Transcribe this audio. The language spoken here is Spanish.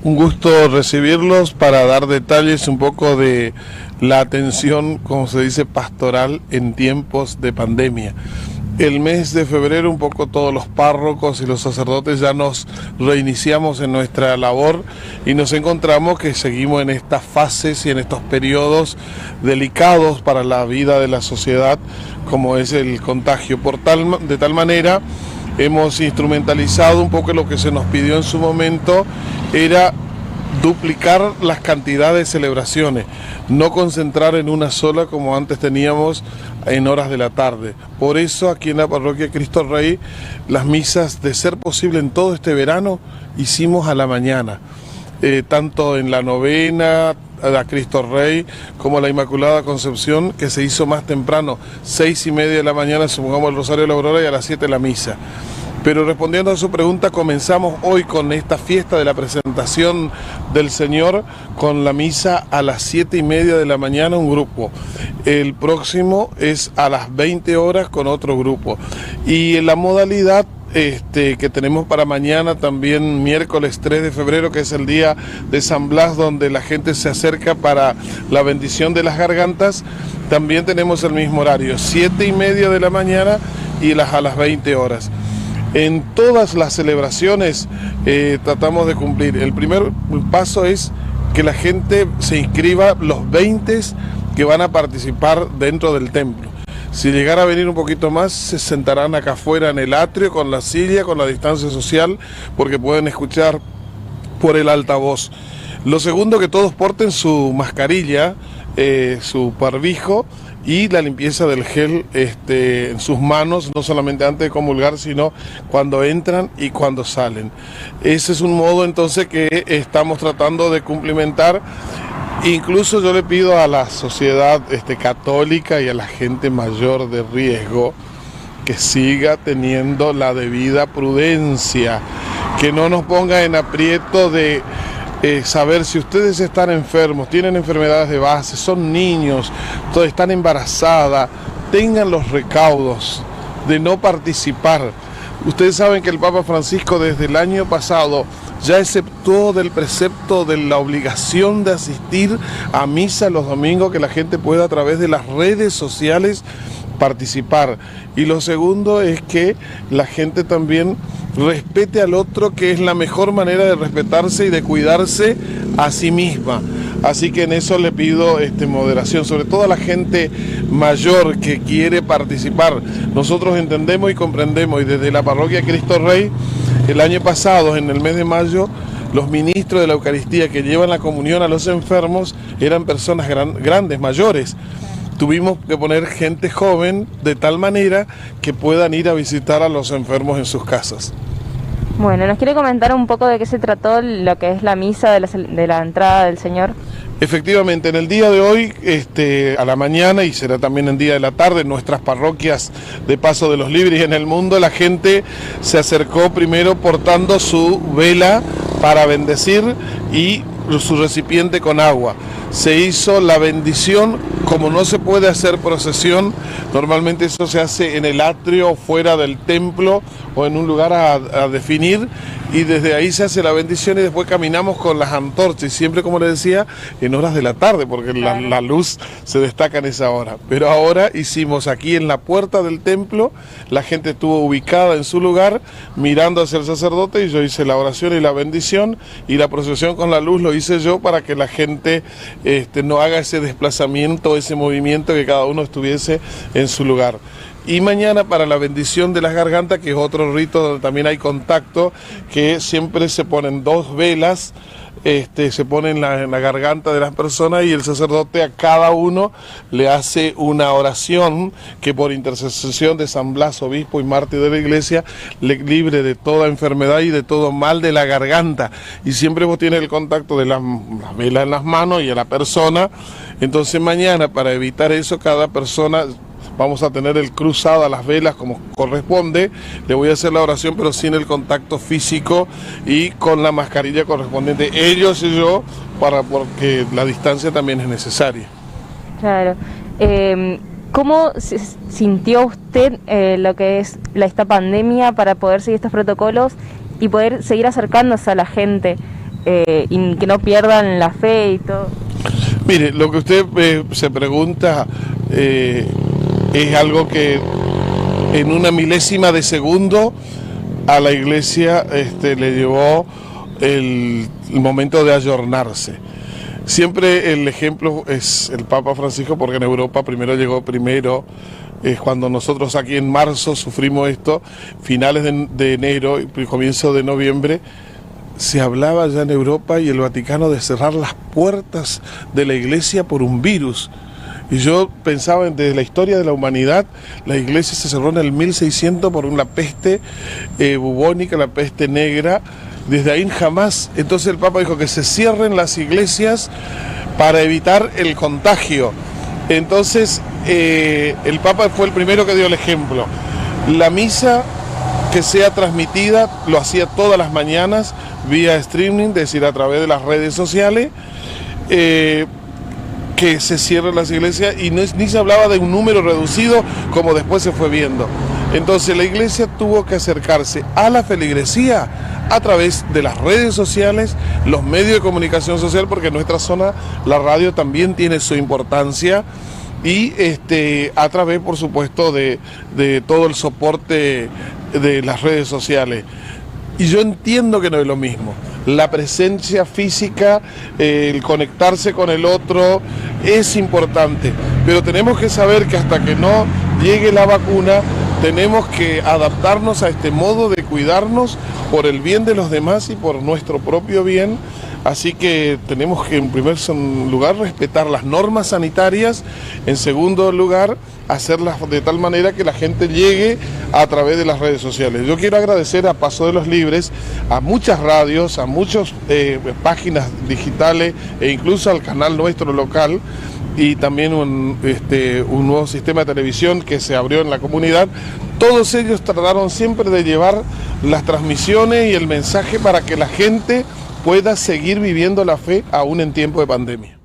Un gusto recibirlos para dar detalles un poco de la atención, como se dice, pastoral en tiempos de pandemia. El mes de febrero un poco todos los párrocos y los sacerdotes ya nos reiniciamos en nuestra labor y nos encontramos que seguimos en estas fases y en estos periodos delicados para la vida de la sociedad, como es el contagio. De tal manera hemos instrumentalizado un poco lo que se nos pidió en su momento, era duplicar las cantidades de celebraciones, no concentrar en una sola como antes teníamos en horas de la tarde. Por eso aquí en la parroquia Cristo Rey, las misas, de ser posible en todo este verano, hicimos a la mañana, tanto en la novena a Cristo Rey como la Inmaculada Concepción, que se hizo más temprano, 6:30 de la mañana, supongamos el Rosario de la Aurora, y a las 7 la misa. Pero respondiendo a su pregunta, comenzamos hoy con esta fiesta de la presentación del Señor, con la misa a las 7:30 de la mañana, un grupo. El próximo es a las 20 horas con otro grupo. Y en la modalidad que tenemos para mañana, también miércoles 3 de febrero, que es el día de San Blas, donde la gente se acerca para la bendición de las gargantas, también tenemos el mismo horario, 7:30 de la mañana y a las 20 horas. En todas las celebraciones tratamos de cumplir. El primer paso es que la gente se inscriba, los 20 que van a participar dentro del templo. Si llegara a venir un poquito más, se sentarán acá afuera en el atrio con la silla, con la distancia social, porque pueden escuchar por el altavoz. Lo segundo, que todos porten su mascarilla, su barbijo, y la limpieza del gel en sus manos, no solamente antes de comulgar, sino cuando entran y cuando salen. Ese es un modo entonces que estamos tratando de cumplimentar. Incluso yo le pido a la sociedad católica y a la gente mayor de riesgo que siga teniendo la debida prudencia, que no nos ponga en aprieto de saber si ustedes están enfermos, tienen enfermedades de base, son niños, están embarazadas, tengan los recaudos de no participar. Ustedes saben que el Papa Francisco desde el año pasado ya exceptuó del precepto de la obligación de asistir a misa los domingos, que la gente pueda a través de las redes sociales participar. Y lo segundo es que la gente también respete al otro, que es la mejor manera de respetarse y de cuidarse a sí misma. Así que en eso le pido moderación, sobre todo a la gente mayor que quiere participar. Nosotros entendemos y comprendemos, y desde la parroquia Cristo Rey, el año pasado, en el mes de mayo, los ministros de la Eucaristía que llevan la comunión a los enfermos eran personas grandes, mayores. Tuvimos que poner gente joven de tal manera que puedan ir a visitar a los enfermos en sus casas. Bueno, ¿nos quiere comentar un poco de qué se trató lo que es la misa de la entrada del Señor? Efectivamente, en el día de hoy, a la mañana, y será también en día de la tarde, en nuestras parroquias de Paso de los Libres y en el mundo, la gente se acercó primero portando su vela para bendecir y su recipiente con agua. Se hizo la bendición. Como no se puede hacer procesión, normalmente eso se hace en el atrio, fuera del templo o en un lugar a definir, y desde ahí se hace la bendición y después caminamos con las antorchas, y siempre, como les decía, en horas de la tarde, porque la luz se destaca en esa hora. Pero ahora hicimos aquí en la puerta del templo, la gente estuvo ubicada en su lugar, mirando hacia el sacerdote, y yo hice la oración y la bendición, y la procesión con la luz lo hice yo para que la gente no haga ese desplazamiento, ese movimiento, que cada uno estuviese en su lugar. Y mañana para la bendición de las gargantas, que es otro rito donde también hay contacto, que siempre se ponen 2 velas, se ponen en la garganta de las personas, y el sacerdote a cada uno le hace una oración que por intercesión de San Blas, obispo y mártir de la iglesia, le libre de toda enfermedad y de todo mal de la garganta. Y siempre vos tienes el contacto de las velas en las manos y a la persona. Entonces mañana, para evitar eso, cada persona vamos a tener el cruzado a las velas como corresponde. Le voy a hacer la oración, pero sin el contacto físico y con la mascarilla correspondiente, ellos y yo, porque la distancia también es necesaria. Claro. ¿Cómo sintió usted lo que es esta pandemia para poder seguir estos protocolos y poder seguir acercándose a la gente? y que no pierdan la fe y todo. Mire, lo que usted se pregunta es algo que en una milésima de segundo a la iglesia le llevó el momento de ayornarse. Siempre el ejemplo es el Papa Francisco, porque en Europa llegó primero, cuando nosotros aquí en marzo sufrimos esto, finales de enero y comienzo de noviembre, se hablaba ya en Europa y el Vaticano de cerrar las puertas de la iglesia por un virus. Y yo pensaba, desde la historia de la humanidad, la iglesia se cerró en el 1600 por una peste bubónica, la peste negra. Desde ahí jamás. Entonces el Papa dijo que se cierren las iglesias para evitar el contagio. Entonces el Papa fue el primero que dio el ejemplo. La misa que sea transmitida, lo hacía todas las mañanas vía streaming, es decir, a través de las redes sociales, que se cierren las iglesias, y ni se hablaba de un número reducido como después se fue viendo. Entonces la iglesia tuvo que acercarse a la feligresía a través de las redes sociales, los medios de comunicación social, porque en nuestra zona la radio también tiene su importancia, y a través, por supuesto, de todo el soporte de las redes sociales. Y yo entiendo que no es lo mismo. La presencia física, el conectarse con el otro es importante, pero tenemos que saber que hasta que no llegue la vacuna, tenemos que adaptarnos a este modo de cuidarnos por el bien de los demás y por nuestro propio bien. Así que tenemos que, en primer lugar, respetar las normas sanitarias. En segundo lugar, hacerlas de tal manera que la gente llegue a través de las redes sociales. Yo quiero agradecer a Paso de los Libres, a muchas radios, a muchas páginas digitales e incluso al canal nuestro local, y también un nuevo sistema de televisión que se abrió en la comunidad. Todos ellos trataron siempre de llevar las transmisiones y el mensaje para que la gente pueda seguir viviendo la fe aún en tiempo de pandemia.